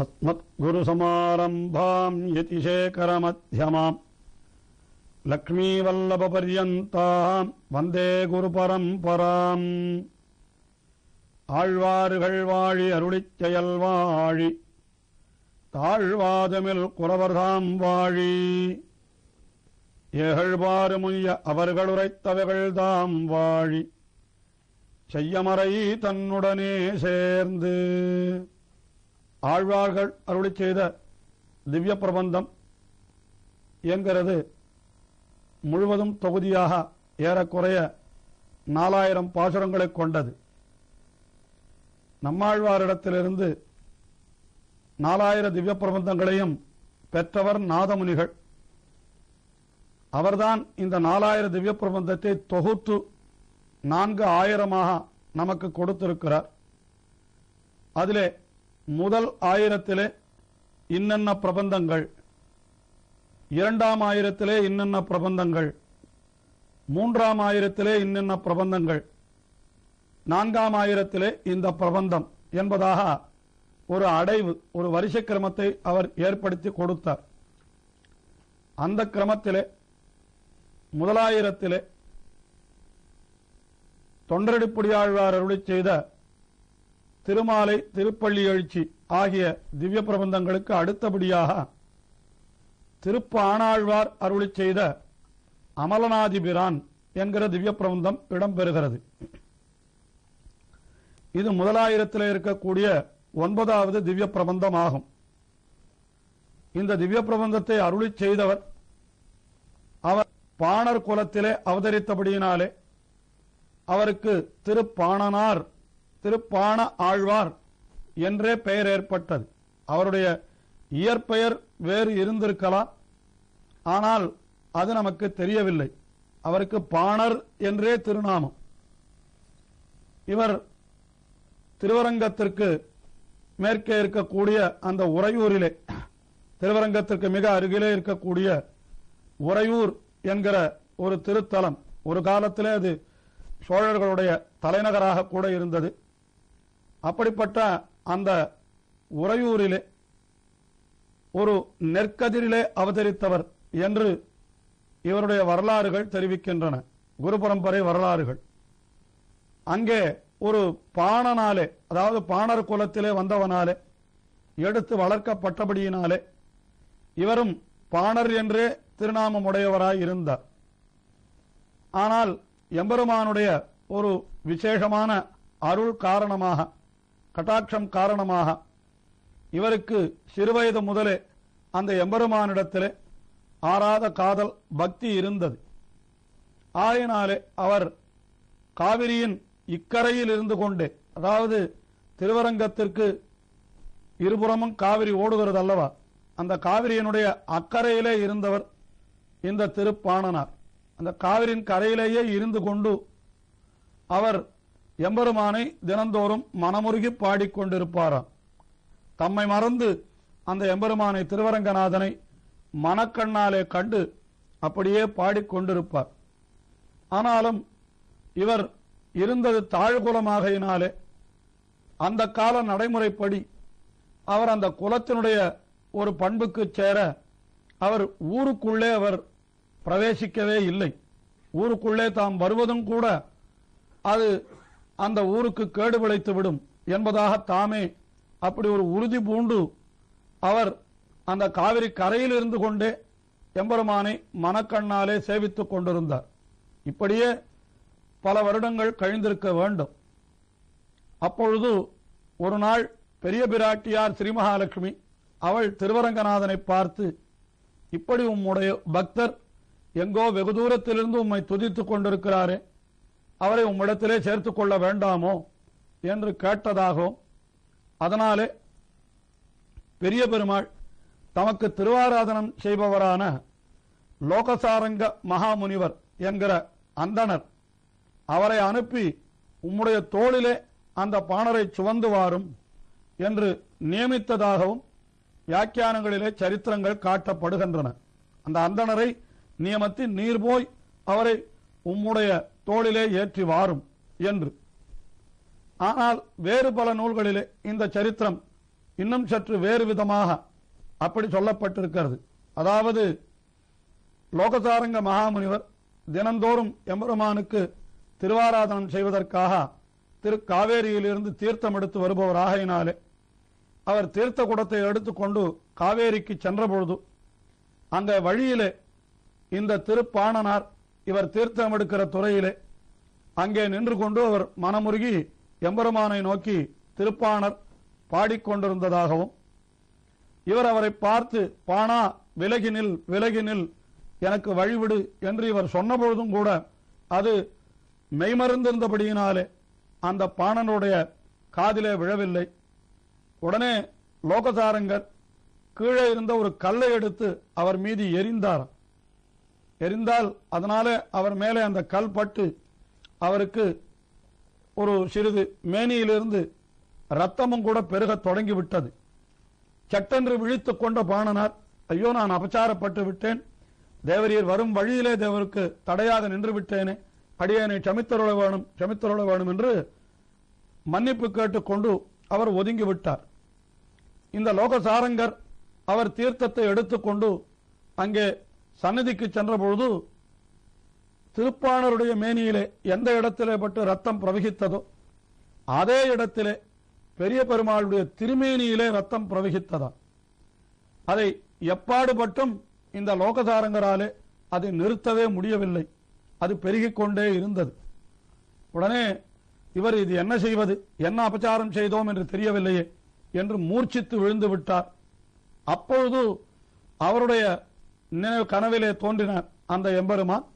अस्मद्गुरुसमारम्भां यतिशेखरमध्यमां लक्ष्मीवल्लभपर्यन्तां वन्दे गुरुपरम्पराम् ஆழ்வார்கள் வாழி அருளிச் செயல் வாழி தாழ்வாதமில் குறவர்தாம் வாழி ஏகழ்வாறு முய்ய அவர்கள் உரைத்தவைகள் தாம் வாழி செய்யமறை தன்னுடனே சேர்ந்து. ஆழ்வார்கள் அருளிச் செய்த திவ்ய பிரபந்தம் என்கிறது முழுவதும் தொகுதியாக ஏறக்குறைய 4000 பாசுரங்களை கொண்டது. நம்மாழ்வாரிடத்திலிருந்து 4000 திவ்ய பிரபந்தங்களையும் பெற்றவர் நாதமுனிகள். அவர்தான் இந்த 4000 திவ்ய பிரபந்தத்தை தொகுத்து 4000 நமக்கு கொடுத்திருக்கிறார். அதிலே முதல் 1000 இன்னென்ன பிரபந்தங்கள், 2000 இன்னென்ன பிரபந்தங்கள், 3000 இன்னென்ன பிரபந்தங்கள், 4000 இந்த பிரபந்தம் என்பதாக ஒரு அடைவு, ஒரு வரிசை கிரமத்தை அவர் ஏற்படுத்தி கொடுத்தார். அந்த கிரமத்திலே முதலாயிரத்திலே தொண்டரடிப்புடியாழ்வார் அருளிச் செய்த திருமாலை, திருப்பள்ளி எழுச்சி ஆகிய திவ்ய பிரபந்தங்களுக்கு அடுத்தபடியாக திருப்பாணாழ்வார் அருளிச் செய்த அமலநாதிபிரான் என்கிற திவ்ய பிரபந்தம் இடம்பெறுகிறது. இது முதலாயிரத்தில் இருக்கக்கூடிய 9வது திவ்ய பிரபந்தம் ஆகும். இந்த திவ்ய பிரபந்தத்தை அருளிச் செய்தவர் அவர் பாணர் குலத்திலே அவதரித்தபடியினாலே அவருக்கு திருப்பாணனார், திருப்பாண ஆழ்வார் என்றே பெயர் ஏற்பட்டது. அவருடைய இயற்பெயர் வேறு இருந்திருக்கலாம், ஆனால் அது நமக்கு தெரியவில்லை. அவருக்கு பாணர் என்றே திருநாமம். இவர் திருவரங்கத்திற்கு மேற்கே இருக்கக்கூடிய அந்த உறையூரிலே, திருவரங்கத்திற்கு மிக அருகிலே இருக்கக்கூடிய உறையூர் என்கிற ஒரு திருத்தலம், ஒரு காலத்திலே அது சோழர்களுடைய தலைநகராக கூட இருந்தது. அப்படிப்பட்ட அந்த உறையூரிலே ஒரு நெற்கதிரிலே அவதரித்தவர் என்று இவருடைய வரலாறுகள் தெரிவிக்கின்றன, குரு பரம்பரை வரலாறுகள். அங்கே ஒரு பாணனாலே, அதாவது பாணர் குலத்திலே வந்தவனாலே எடுத்து வளர்க்கப்பட்டபடியினாலே இவரும் பாணர் என்றே திருநாமம் உடையவராய் இருந்தார். ஆனால் எம்பெருமானுடைய ஒரு விசேஷமான அருள் காரணமாக, கட்டாட்சம் காரணமாக இவருக்கு சிறுவயது முதலே அந்த எம்பெருமானிடத்திலே ஆறாத காதல், பக்தி இருந்தது. ஆயினாலே அவர் காவிரியின் இக்கரையில் இருந்து கொண்டே, அதாவது திருவரங்கத்திற்கு இருபுறமும் காவிரி ஓடுகிறது அல்லவா, அந்த காவிரியினுடைய அக்கறையிலே இருந்தவர் இந்த திருப்பாணனார். அந்த காவிரியின் கரையிலேயே இருந்து கொண்டு அவர் எம்பெருமானை தினந்தோறும் மனமுருகி பாடிக்கொண்டிருப்பாராம். தம்மை மறந்து அந்த எம்பெருமானை, திருவரங்கநாதனை மனக்கண்ணாலே கண்டு அப்படியே பாடிக்கொண்டிருப்பார். ஆனாலும் இவர் இருந்தது தாழ்குலமாகையினாலே அந்த கால நடைமுறைப்படி அவர் அந்த குலத்தினுடைய ஒரு பண்புக்கு சேர அவர் ஊருக்குள்ளே அவர் பிரவேசிக்கவே இல்லை. ஊருக்குள்ளே தாம் வருவதும் கூட அது அந்த ஊருக்கு கேடு விளைத்துவிடும் என்பதாக தாமே அப்படி ஒரு உறுதி பூண்டு அவர் அந்த காவிரி கரையில் இருந்து கொண்டே எம்பெருமானை மனக்கண்ணாலே சேவித்துக் கொண்டிருந்தார். இப்படியே பல வருடங்கள் கழிந்திருக்க வேண்டும். அப்பொழுது ஒரு நாள் பெரிய பிராட்டியார் ஸ்ரீமகாலட்சுமி அவள் திருவரங்கநாதனை பார்த்து, இப்படி உம்முடைய பக்தர் எங்கோ வெகு தூரத்திலிருந்து உம்மை துதித்துக் கொண்டிருக்கிறாரே, அவரை உம்மிடத்திலே சேர்த்துக் கொள்ள வேண்டாமோ என்று கேட்டதாகவும், அதனாலே பெரிய பெருமாள் தமக்கு திருவாராதனம் செய்பவரான லோகசாரங்க மகாமுனிவர் என்கிற அந்தணர் அவரை அனுப்பி உம்முடைய தோளிலே அந்த பாணரை சுமந்து வாரும் என்று நியமித்ததாகவும் வியாக்கியானங்களிலே சரித்திரங்கள் காட்டப்படுகின்றன. அந்த அந்தணரை நியமத்தி நீர் போய் அவரை உம்முடைய தோளிலே ஏற்றி வாரும் என்று. ஆனால் வேறு பல நூல்களிலே இந்த சரித்திரம் இன்னும் சற்று வேறு விதமாக அப்படி சொல்லப்பட்டிருக்கிறது. அதாவது லோகசாரங்க மகாமுனிவர் தினந்தோறும் எம்பெருமானுக்கு திருவாராதனம் செய்வதற்காக காவேரியிலிருந்து தீர்த்தம் எடுத்து வருபவர் ஆகையினாலே அவர் தீர்த்த குடத்தை எடுத்துக்கொண்டு காவேரிக்கு சென்ற பொழுது அந்த வழியிலே இந்த திருப்பாணனார் இவர் தீர்த்தம் எடுக்கிற துறையிலே அங்கே நின்று கொண்டு அவர் மனமுருகி எம்பெருமானை நோக்கி திருப்பாணர் பாடிக்கொண்டிருந்ததாகவும் இவர் அவரை பார்த்து பாணா விலகினில் விலகினில் எனக்கு வழிவிடு என்று இவர் சொன்னபொழுதும் கூட அது மெய்மருந்திருந்தபடியினாலே அந்த பாணனுடைய காதிலே விழவில்லை. உடனே லோகசாரங்கர் கீழே இருந்த ஒரு கல்லை எடுத்து அவர் மீது எரிந்தார். எரிந்தால் அதனாலே அவர் மேலே அந்த கல் பட்டு அவருக்கு ஒரு சிறிது மேனியிலிருந்து ரத்தமும் கூட பெருக தொடங்கிவிட்டது. சட்டென்று விழித்துக் கொண்ட பாணனார், ஐயோ நான் அபச்சாரப்பட்டு விட்டேன், தேவரீர் வரும் வழியிலே தேவருக்கு தடையாக நின்று விட்டேனே, அடியேனை க்ஷமித்தருள வேணும் க்ஷமித்தருள வேணும் என்று மன்னிப்பு கேட்டுக்கொண்டு அவர் ஒதுங்கிவிட்டார். இந்த லோகசாரங்கர் அவர் தீர்த்தத்தை எடுத்துக்கொண்டு அங்கே சந்நிதிக்கு சென்ற பொழுது திருப்பாணருடைய மேனியிலே எந்த இடத்திலே பட்டு ரத்தம் பிரவகித்ததோ அதே இடத்திலே பெரிய பெருமாளுடைய திருமேனியிலே ரத்தம் பிரவகித்ததா. அதை எப்பாடுபட்டும் இந்த லோகசாரங்கராலே அதை நிறுத்தவே முடியவில்லை. அது பெருகிக் கொண்டே இருந்தது. உடனே இவர் இது என்ன செய்வது, என்ன அபச்சாரம் செய்தோம் என்று தெரியவில்லையே என்று மூர்ச்சித்து விழுந்து விட்டார். அப்பொழுது அவருடைய நினைவு கனவிலே தோன்றின அந்த எம்பெருமான்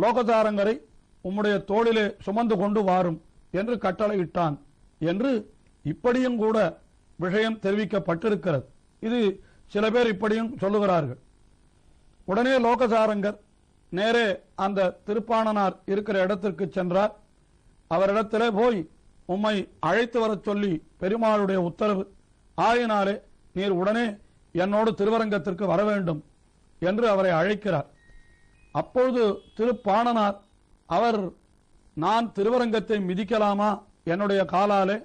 லோகசாரங்கரை உம்முடைய தோளிலே சுமந்து கொண்டு வாரும் என்று கட்டளையிட்டான் என்று இப்படியும் கூட விஷயம் தெரிவிக்கப்பட்டிருக்கிறது. இது சில பேர் இப்படியும் சொல்லுகிறார்கள். உடனே லோகசாரங்கர் நேரே அந்த திருப்பாணனார் இருக்கிற இடத்திற்கு சென்றார். அவரிடத்திலே போய் உம்மை அழைத்து வரச் சொல்லி பெருமாளுடைய உத்தரவு ஆயினாலே நீர் உடனே என்னோடு திருவரங்கத்திற்கு வர வேண்டும் என்று அவரை அழைக்கிறார். அப்பொழுது திருப்பாணனார் அவர் நான் திருவரங்கத்தை மிதிக்கலாமா என்னுடைய காலாலே,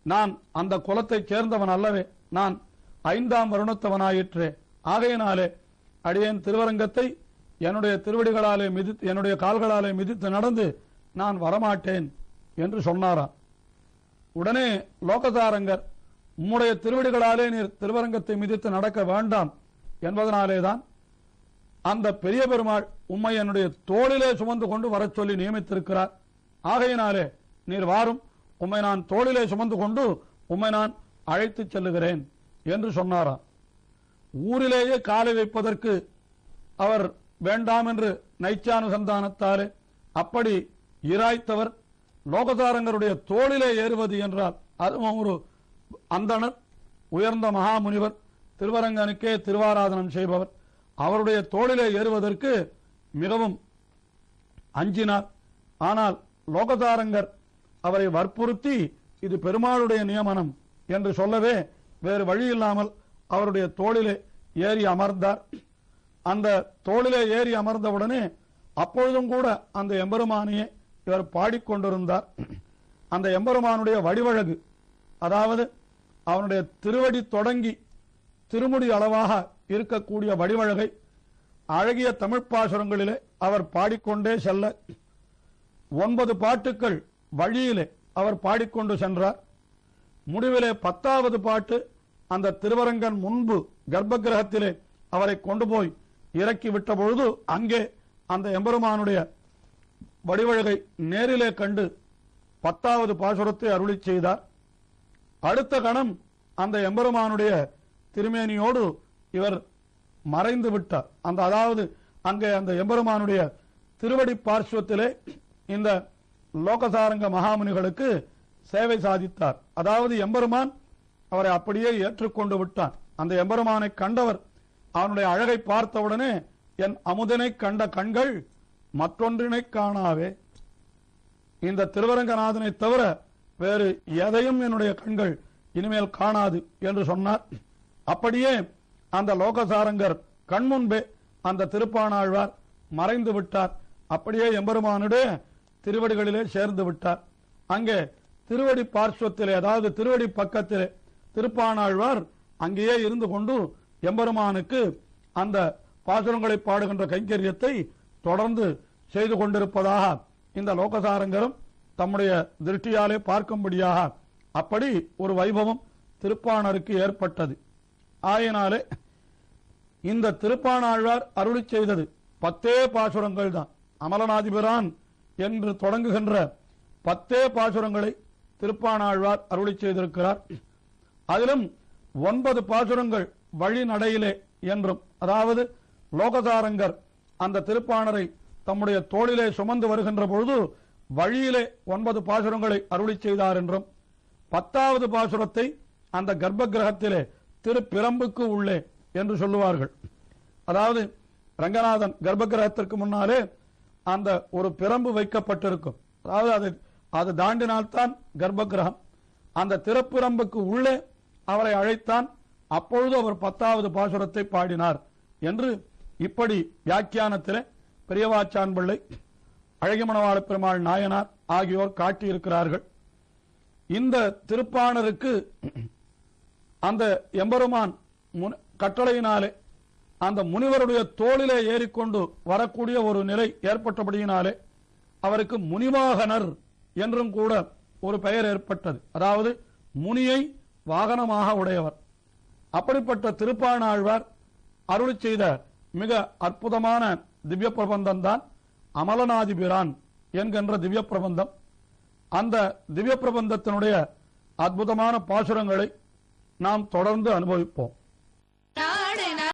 நான் அந்த குலத்தைச் சேர்ந்தவன் அல்லவே, நான் 5ஆம் வருணத்தவனாயிற்றே, ஆகையினாலே அடியேன் திருவரங்கத்தை என்னுடைய திருவடிகளாலே மிதித்து என்னுடைய கால்களாலே மிதித்து நடந்து நான் வரமாட்டேன் என்று சொன்னாராம். உடனே லோகசாரங்கர் உம்முடைய திருவடிகளாலே நீர் திருவரங்கத்தை மிதித்து நடக்க வேண்டாம் என்பதனாலேதான் அந்த பெரிய பெருமாள் உம்மை என்னுடைய தோளிலே சுமந்து கொண்டு வரச் சொல்லி நியமித்திருக்கிறார். ஆகையினாலே நீர் வாரும், உம்மை நான் தோளிலே சுமந்து கொண்டு உம்மை நான் அழைத்துச் செல்லுகிறேன் என்று சொன்னாராம். ஊரிலேயே காலை வைப்பதற்கு அவர் வேண்டாம் என்று நைச்சானுசந்தானத்தாலே அப்படி இராய்த்தவர் லோகசாரங்கருடைய தோளிலே ஏறுவது என்றால் அதுவும் ஒரு அந்தணர், உயர்ந்த மகாமுனிவர், திருவரங்கனுக்கே திருவாராதனம் செய்பவர், அவருடைய தோளிலே ஏறுவதற்கு மிகவும் அஞ்சினார். ஆனால் லோகசாரங்கர் அவரை வற்புறுத்தி இது பெருமாளுடைய நியமனம் என்று சொல்லவே வேறு வழியில்லாமல் அவருடைய தோளிலே ஏறி அமர்ந்தார். அந்த தோளிலே ஏறி அமர்ந்தவுடனே அப்பொழுதும் கூட அந்த எம்பெருமானையே இவர் பாடிக்கொண்டிருந்தார். அந்த எம்பெருமானுடைய வடிவழகு, அதாவது அவனுடைய திருவடி தொடங்கி திருமுடி அளவாக இருக்கக்கூடிய வடிவழகை அழகிய தமிழ் பாசுரங்களிலே அவர் பாடிக்கொண்டே செல்ல 9 பாட்டுக்கள் வழியிலே அவர் பாடிக்கொண்டு சென்றார். முடிவிலே 10வது பாட்டு அந்த திருவரங்கன் முன்பு கர்ப்ப கிரகத்திலே அவரை கொண்டு போய் இறக்கி விட்ட பொழுது அங்கே அந்த எம்பெருமானுடைய வடிவழகை நேரிலே கண்டு 10வது பாசுரத்தை அருளி செய்தார். அடுத்த கணம் அந்த எம்பெருமானுடைய திருமேனியோடு இவர் மறைந்து விட்டார். அதாவது அங்கே அந்த எம்பெருமானுடைய திருவடி பார்ஸ்வத்திலே இந்த லோகசாரங்க மகாமுனிகளுக்கு சேவை சாதித்தார். அதாவது எம்பெருமான் அவரை அப்படியே ஏற்றுக்கொண்டு விட்டான். அந்த எம்பெருமானை கண்டவர் அவனுடைய அழகை பார்த்தவுடனே என் அமுதனை கண்ட கண்கள் மற்றொன்றினை காணாவே, இந்த திருவரங்கநாதனை தவிர வேறு எதையும் என்னுடைய கண்கள் இனிமேல் காணாது என்று சொன்னார். அப்படியே அந்த லோகசாரங்கர் கண்முன்பே அந்த திருப்பாணாழ்வார் மறைந்து விட்டார். அப்படியே எம்பெருமானுடைய திருவடிகளிலே சேர்ந்து விட்டார். அங்கே திருவடி பார்ஸ்வத்திலே, அதாவது திருவடி பக்கத்திலே திருப்பாணாழ்வார் அங்கேயே இருந்து கொண்டு எம்பெருமானுக்கு அந்த பாசுரங்களை பாடுகின்ற கைங்கரியத்தை தொடர்ந்து செய்து கொண்டிருப்பதாக இந்த லோகசாரங்கரும் தம்முடைய திருஷ்டியாலே பார்க்கும்படியாக அப்படி ஒரு வைபவம் திருப்பாணருக்கு ஏற்பட்டது. ஆயினாலே இந்த திருப்பாணாழ்வார் அருளி செய்தது 10 பாசுரங்கள் தான். அமலநாதிபிரான் என்று தொடங்குகின்ற 10 பாசுரங்களை திருப்பாணாழ்வார் அருளி செய்திருக்கிறார். அதிலும் 9 பாசுரங்கள் வழிநடையிலே என்றும், அதாவது லோகசாரங்கர் அந்த திருப்பாணரை தம்முடைய தோளிலே சுமந்து வருகின்ற பொழுது வழியிலே 9 பாசுரங்களை அருளி செய்தார் என்றும், 10வது பாசுரத்தை அந்த கர்ப்ப கிரகத்திலே திருப்பிரம்புக்கு உள்ளே என்று சொல்லுவார்கள். அதாவது ரங்கநாதன் கர்ப்ப கிரகத்திற்கு முன்னாலே அந்த ஒரு பிரம்பு வைக்கப்பட்டிருக்கும். அதாவது அது தாண்டினால்தான் கர்ப்ப கிரகம். அந்த திருப்பிரம்புக்கு உள்ளே அவரை அழைத்தான். அப்பொழுது அவர் 10வது பாசுரத்தை பாடினார் என்று இப்படி வியாக்கியானத்திலே பெரியவாச்சான் பிள்ளை, அழகிமணவாள பெருமாள் நாயனார் ஆகியோர் காட்டியிருக்கிறார்கள். இந்த திருப்பாணருக்கு அந்த எம்பெருமான் கட்டளையினாலே அந்த முனிவருடைய தோளிலே ஏறிக்கொண்டு வரக்கூடிய ஒரு நிலை ஏற்பட்டபடியினாலே அவருக்கு முனிவாகனர் என்றும் கூட ஒரு பெயர் ஏற்பட்டது. அதாவது முனியை வாகனமாக உடையவர். அப்படிப்பட்ட திருப்பாணாழ்வார் அருளி செய்த மிக அற்புதமான திவ்ய பிரபந்தம் தான் அமலநாதிபிரான் என்கின்ற திவ்ய பிரபந்தம். அந்த திவ்ய பிரபந்தத்தினுடைய அற்புதமான பாசுரங்களை நாம் தொடர்ந்து அனுபவிப்போம்.